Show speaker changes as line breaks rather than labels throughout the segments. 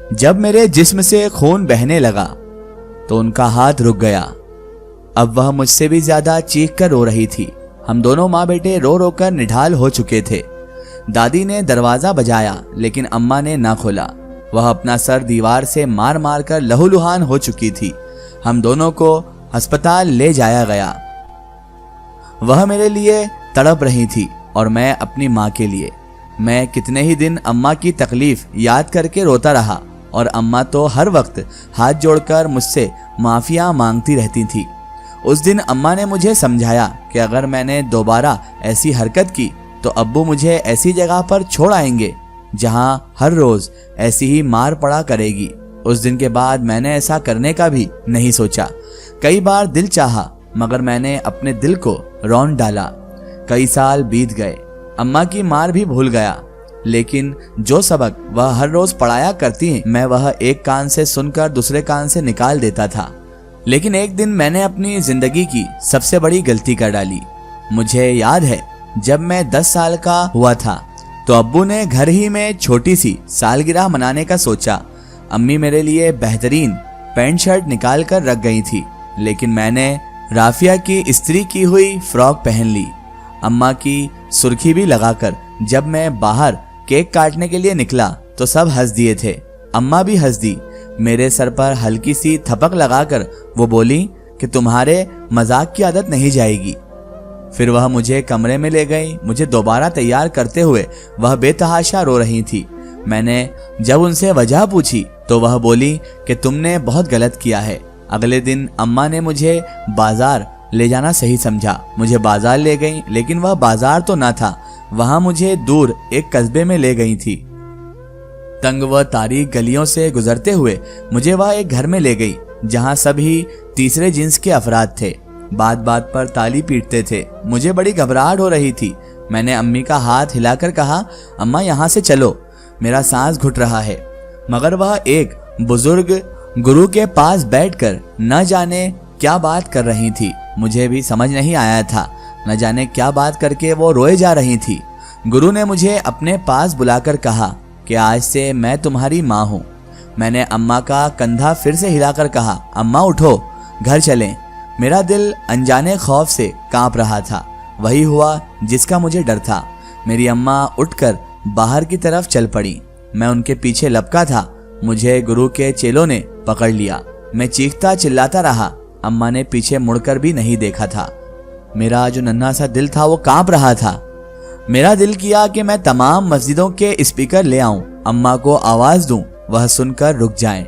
जब मेरे जिस्म से खून बहने लगा तो उनका हाथ रुक गया। अब वह मुझसे भी ज्यादा चीख कर रो रही थी। हम दोनों माँ बेटे रो रो कर निढाल हो चुके थे। दादी ने दरवाजा बजाया लेकिन अम्मा ने ना खोला। वह अपना सर दीवार से मार मार कर लहूलुहान हो चुकी थी। हम दोनों को अस्पताल ले जाया गया। वह मेरे लिए तड़प रही थी और मैं अपनी माँ के लिए। मैं कितने ही दिन अम्मा की तकलीफ याद करके रोता रहा और अम्मा तो हर वक्त हाथ जोड़कर मुझसे माफिया मांगती रहती थी। उस दिन अम्मा ने मुझे समझाया कि अगर मैंने दोबारा ऐसी हरकत की तो अब्बू मुझे ऐसी जगह पर छोड़ आएंगे जहां हर रोज ऐसी ही मार पड़ा करेगी। उस दिन के बाद मैंने ऐसा करने का भी नहीं सोचा। कई बार दिल चाहा मगर मैंने अपने दिल को रौंद डाला। कई साल बीत गए, अम्मा की मार भी भूल गया, लेकिन जो सबक वह हर रोज पढ़ाया करती हैं मैं वह एक कान से सुनकर दूसरे कान से निकाल देता था। लेकिन एक दिन मैंने अपनी जिंदगी की सबसे बड़ी गलती कर डाली। मुझे याद है जब मैं 10 साल का हुआ था तो अब्बू ने घर ही में छोटी सी सालगिरह मनाने का सोचा। अम्मी मेरे लिए बेहतरीन पैंट शर्ट निकाल कर रख गई थी, लेकिन मैंने राफिया की इस्त्री की हुई फ्रॉक पहन ली। अम्मा की सुर्खी भी लगाकर जब मैं बाहर केक काटने के लिए निकला तो सब हंस दिए थे। अम्मा भी हंस दी। मेरे सर पर हल्की सी थपक लगाकर वो बोली कि तुम्हारे मजाक की आदत नहीं जाएगी। फिर वह मुझे कमरे में ले गई। मुझे दोबारा तैयार करते हुए वह बेतहाशा रो रही थी। मैंने जब उनसे वजह पूछी तो वह बोली कि तुमने बहुत गलत किया है। अगले दिन अम्मा ने मुझे बाजार ले जाना सही समझा। मुझे बाजार ले गई, लेकिन वह बाजार तो ना था। वहां मुझे दूर एक कस्बे में ले गई थी। तंग व तारीक गलियों से गुजरते हुए मुझे वह एक घर में ले गई जहां सभी तीसरे जिन्स के अफराद थे। बात बात पर ताली पीटते थे। मुझे बड़ी घबराहट हो रही थी। मैंने अम्मी का हाथ हिलाकर कहा, अम्मा यहाँ से चलो, मेरा सांस घुट रहा है। मगर वह एक बुजुर्ग गुरु के पास बैठकर न जाने क्या बात कर रही थी। मुझे भी समझ नहीं आया था। न जाने क्या बात करके वो रोए जा रही थी। गुरु ने मुझे अपने पास बुलाकर कहा कि आज से मैं तुम्हारी माँ हूँ। मैंने अम्मा का कंधा फिर से हिलाकर कहा, अम्मा उठो, घर चलें। मेरा दिल अनजाने खौफ से कांप रहा था। वही हुआ जिसका मुझे डर था। मेरी अम्मा उठकर बाहर की तरफ चल पड़ी। मैं उनके पीछे लपका था। मुझे गुरु के चेलों ने पकड़ लिया। मैं चीखता चिल्लाता रहा। अम्मा ने पीछे मुड़कर भी नहीं देखा था। मेरा जो नन्हा सा दिल था वो कांप रहा था। मेरा दिल किया कि मैं तमाम मस्जिदों के स्पीकर ले आऊं, अम्मा को आवाज दूं, वह सुनकर रुक जाएं।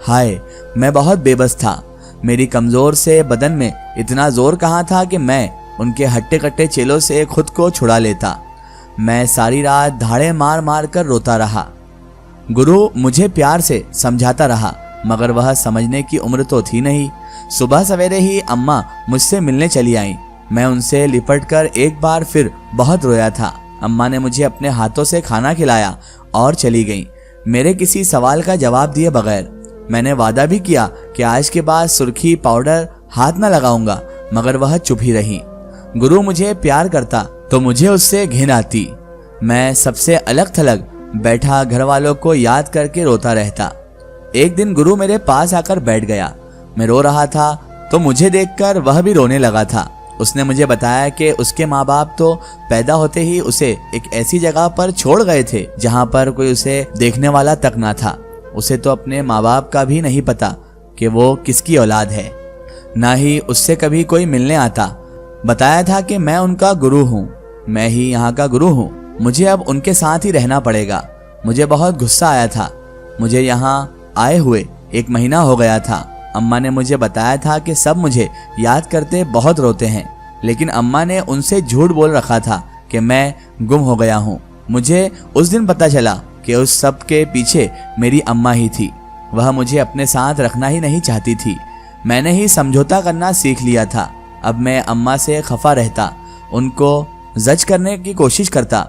हाय, मैं बहुत बेबस था। मेरी कमजोर से बदन में इतना जोर कहाँ था कि मैं उनके हट्टे कट्टे चेलों से खुद को छुड़ा लेता। मैं सारी रात धाड़े मार मार कर रोता रहा। गुरु मुझे प्यार से समझाता रहा, मगर वह समझने की उम्र तो थी नहीं। सुबह सवेरे ही अम्मा मुझसे मिलने चली आई। मैं उनसे लिपटकर एक बार फिर बहुत रोया था। अम्मा ने मुझे अपने हाथों से खाना खिलाया और चली गई, मेरे किसी सवाल का जवाब दिए बगैर। मैंने वादा भी किया कि आज के बाद सुर्खी पाउडर हाथ न लगाऊंगा, मगर वह चुप ही रही। गुरु मुझे प्यार करता तो मुझे उससे घिन आती। मैं सबसे अलग थलग बैठा घर वालों को याद करके रोता रहता। एक दिन गुरु मेरे पास आकर बैठ गया। मैं रो रहा था तो मुझे देखकर वह भी रोने लगा था। उसने मुझे बताया कि उसके माँ बाप तो पैदा होते ही उसे एक ऐसी जगह पर छोड़ गए थे जहाँ पर कोई उसे देखने वाला तक ना था। उसे तो अपने माँ बाप का भी नहीं पता कि वो किसकी औलाद है, ना ही उससे कभी कोई मिलने आता। बताया था कि मैं उनका गुरु हूँ, मैं ही यहाँ का गुरु हूँ, मुझे अब उनके साथ ही रहना पड़ेगा। मुझे बहुत गुस्सा आया था। मुझे यहाँ आए हुए 1 महीना हो गया था। अम्मा ने मुझे बताया था कि सब मुझे याद करते बहुत रोते हैं, लेकिन अम्मा ने उनसे झूठ बोल रखा था कि मैं गुम हो गया हूँ। मुझे उस दिन पता चला कि उस सब के पीछे मेरी अम्मा ही थी। वह मुझे अपने साथ रखना ही नहीं चाहती थी। मैंने ही समझौता करना सीख लिया था। अब मैं अम्मा से खफा रहता, उनको जज करने की कोशिश करता।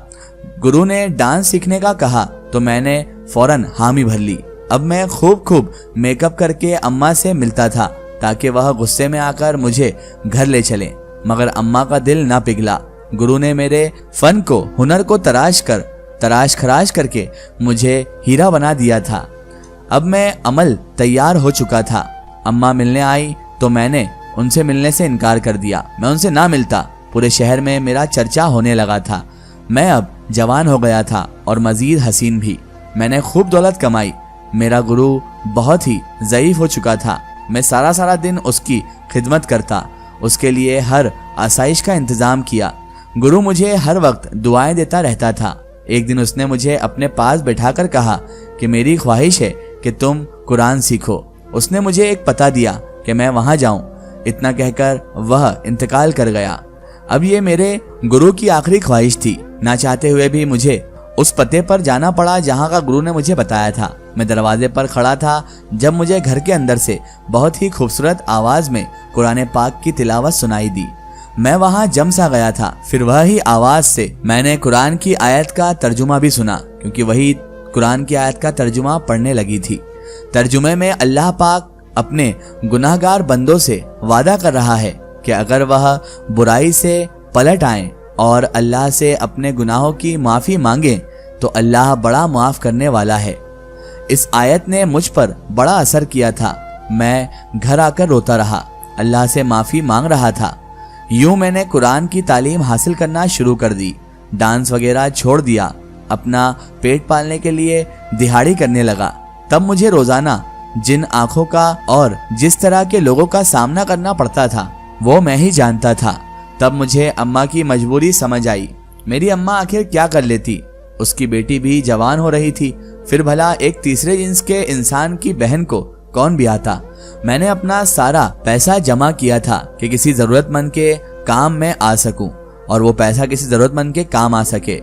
गुरु ने डांस सीखने का कहा तो मैंने फौरन हामी भर ली। अब मैं खूब मेकअप करके अम्मा से मिलता था ताकि वह गुस्से में आकर मुझे घर ले चले, मगर अम्मा का दिल ना पिघला। गुरु ने मेरे फन को, हुनर को तराश खराश करके मुझे हीरा बना दिया था। अब मैं अमल तैयार हो चुका था। अम्मा मिलने आई तो मैंने उनसे मिलने से इनकार कर दिया। मैं उनसे ना मिलता। पूरे शहर में मेरा चर्चा होने लगा था। मैं अब जवान हो गया था और मजीद हसीन भी। मैंने खूब दौलत कमाई। मेरा गुरु बहुत ही ज़ईफ हो चुका था। मैं सारा सारा दिन उसकी खिदमत करता, उसके लिए हर आसाइश का इंतज़ाम किया। गुरु मुझे हर वक्त दुआएं देता रहता था। एक दिन उसने मुझे अपने पास बैठाकर कहा कि मेरी ख्वाहिश है कि तुम कुरान सीखो। उसने मुझे एक पता दिया कि मैं वहाँ जाऊँ। इतना कहकर वह इंतकाल कर गया। अब ये मेरे गुरु की आखिरी ख्वाहिश थी। ना चाहते हुए भी मुझे उस पते पर जाना पड़ा जहाँ का गुरु ने मुझे बताया था। मैं दरवाजे पर खड़ा था जब मुझे घर के अंदर से बहुत ही खूबसूरत आवाज में कुरान पाक की तिलावत सुनाई दी। मैं वहां जम सा गया था। फिर वही आवाज से मैंने कुरान की आयत का तर्जुमा भी सुना, क्योंकि वही कुरान की आयत का तर्जुमा पढ़ने लगी थी। तर्जुमे में अल्लाह पाक अपने गुनाहगार बंदों से वादा कर रहा है कि अगर वह बुराई से पलट आए और अल्लाह से अपने गुनाहों की माफ़ी मांगे तो अल्लाह बड़ा माफ़ करने वाला है। इस आयत ने मुझ पर बड़ा असर किया था। मैं घर आकर रोता रहा, अल्लाह से माफ़ी मांग रहा था। यूं मैंने कुरान की तालीम हासिल करना शुरू कर दी। डांस वगैरह छोड़ दिया। अपना पेट पालने के लिए दिहाड़ी करने लगा। तब मुझे रोज़ाना जिन आंखों का और जिस तरह के लोगों का सामना करना पड़ता था वो मैं ही जानता था। तब मुझे अम्मा की मजबूरी समझ आई। मेरी अम्मा आखिर क्या कर लेती। उसकी बेटी भी जवान हो रही थी। फिर भला एक तीसरे जिन्स के इंसान की बहन को कौन ब्याहता। मैंने अपना सारा पैसा जमा किया था कि किसी जरूरतमंद के काम में आ सकूं और वो पैसा किसी जरूरतमंद के काम आ सके।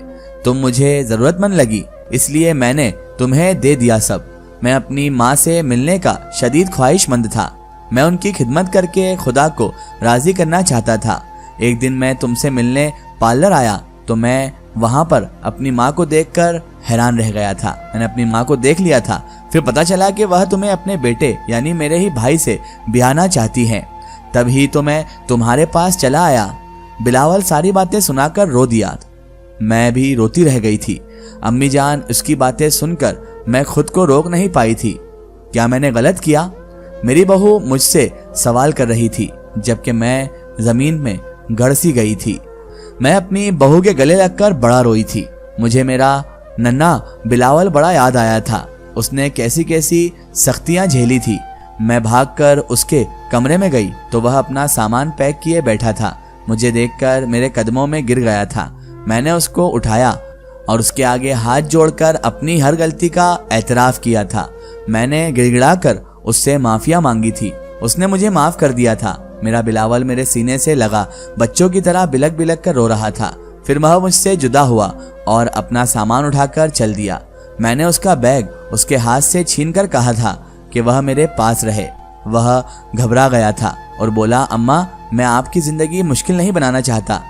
तुम मुझे जरूरतमंद लगी, इसलिए मैंने तुम्हें दे दिया सब। मैं अपनी माँ से मिलने का शदीद ख्वाहिशमंद था। मैं उनकी खिदमत करके खुदा को राजी करना चाहता था। एक दिन मैं तुमसे मिलने पार्लर आया तो मैं वहां पर अपनी माँ को देखकर हैरान रह गया था। मैंने अपनी माँ को देख लिया था। फिर पता चला कि वह तुम्हें अपने बेटे यानी मेरे ही भाई से ब्याहना चाहती हैं। तभी तो मैं तुम्हारे पास चला आया। बिलावल सारी बातें सुनाकर रो दिया। मैं भी रोती रह गई थी। अम्मी जान उसकी बातें सुनकर मैं खुद को रोक नहीं पाई थी। क्या मैंने गलत किया? मेरी बहू मुझसे सवाल कर रही थी, जबकि मैं जमीन में गड़ सी गई थी। मैं अपनी बहू के गले लगकर बड़ा रोई थी। मुझे मेरा नन्हा बिलावल बड़ा याद आया था। उसने कैसी कैसी सख्तियां झेली थी। मैं भागकर उसके कमरे में गई तो वह अपना सामान पैक किए बैठा था। मुझे देखकर मेरे कदमों में गिर गया था। मैंने उसको उठाया और उसके आगे हाथ जोड़कर अपनी हर गलती का एतराफ़ किया था। मैंने गिड़गिड़ाकर उससे माफिया मांगी थी। उसने मुझे माफ कर दिया था। मेरा बिलावल मेरे सीने से लगा बच्चों की तरह बिलक बिलक कर रो रहा था। फिर वह मुझसे जुदा हुआ और अपना सामान उठाकर चल दिया। मैंने उसका बैग उसके हाथ से छीनकर कहा था कि वह मेरे पास रहे। वह घबरा गया था और बोला, अम्मा मैं आपकी जिंदगी मुश्किल नहीं बनाना चाहता।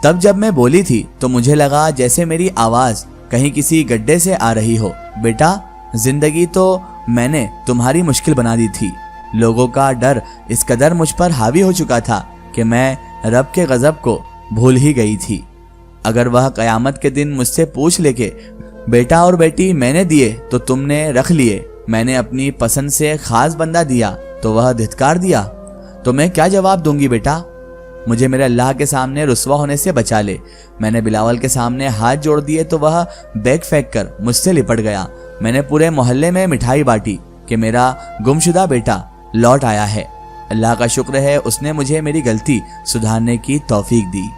तब जब मैं बोली थी तो मुझे लगा जैसे मेरी आवाज कहीं किसी गड्ढे से आ रही हो। बेटा, जिंदगी तो मैंने तुम्हारी मुश्किल बना दी थी। लोगों का डर इस कदर मुझ पर हावी हो चुका था कि मैं रब के गजब को भूल ही गई थी। अगर वह कयामत के दिन मुझसे पूछ ले के बेटा और बेटी मैंने दिए तो तुमने रख लिए, मैंने अपनी पसंद से खास बंदा दिया तो वह धिक्कार दिया, तो मैं क्या जवाब दूंगी बेटा? मुझे मेरे अल्लाह के सामने रुस्वा होने से बचा ले। मैंने बिलावल के सामने हाथ जोड़ दिए तो वह बैग फेंक कर मुझसे लिपट गया। मैंने पूरे मोहल्ले में मिठाई बांटी कि मेरा गुमशुदा बेटा लौट आया है। अल्लाह का शुक्र है उसने मुझे मेरी गलती सुधारने की तौफीक दी।